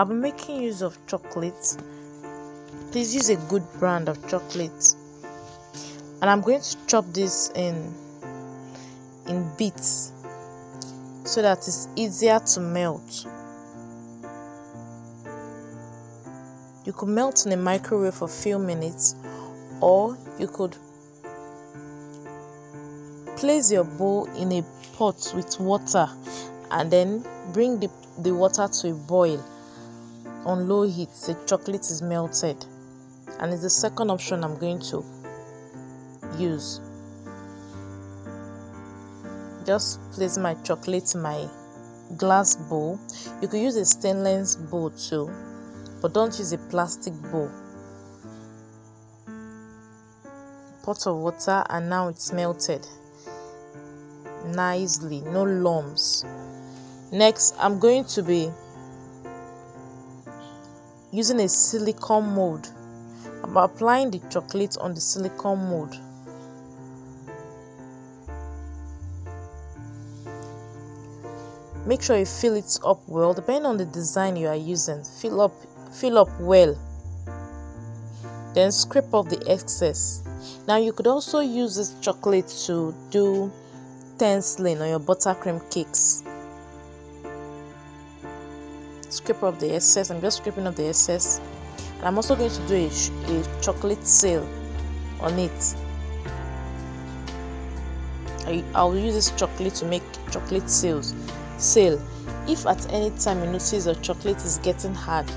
I'll be making use of chocolate. Please use a good brand of chocolate. And I'm going to chop this in bits so that it's easier to melt. You could melt in a microwave for a few minutes, or you could place your bowl in a pot with water and then bring the water to a boil on low heat. The chocolate is melted, and it's the second option I'm going to use. Just place my chocolate in my glass bowl. You could use a stainless bowl too, but don't use a plastic bowl. Pot of water, and now it's melted nicely, no lumps. Next, I'm going to be using a silicone mold. I'm applying the chocolate on the silicone mold. Make sure you fill it up well, depending on the design you are using. Fill up well. Then scrape off the excess. Now you could also use this chocolate to do stenciling on your buttercream cakes. Scrape off the excess. I'm just scraping off the excess. And I'm also going to do a chocolate sail on it. I'll use this chocolate to make chocolate sail. If at any time you notice your chocolate is getting hard,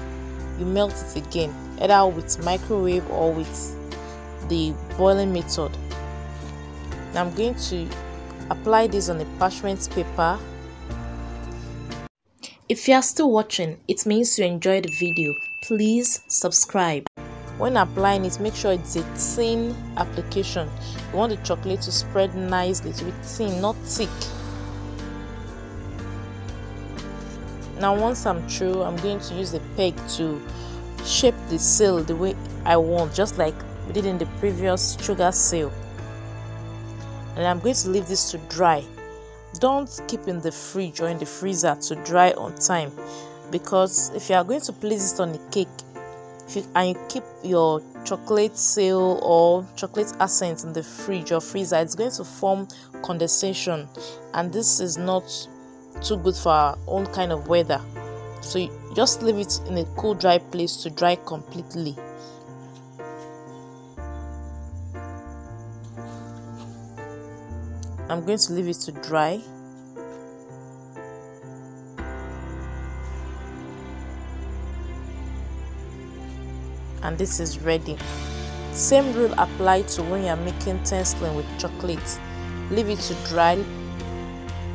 you melt it again, either with microwave or with the boiling method. Now I'm going to apply this on a parchment paper. If you are still watching, it means you enjoyed the video. Please subscribe. When applying it, make sure it's a thin application. You want the chocolate to spread nicely, to be thin, not thick. Now once I'm through, I'm going to use a peg to shape the sail the way I want, just like we did in the previous sugar sail. And I'm going to leave this to dry. Don't keep in the fridge or in the freezer to dry on time, because if you are going to place it on a cake and you keep your chocolate sail or chocolate essence in the fridge or freezer, it's going to form condensation, and this is not too good for our own kind of weather. So you just leave it in a cool, dry place to dry completely. I'm going to leave it to dry. And this is ready. Same rule applied to when you are making stenciling with chocolate. Leave it to dry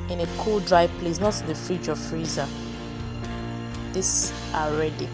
in a cool, dry place, not in the fridge or freezer. These are ready.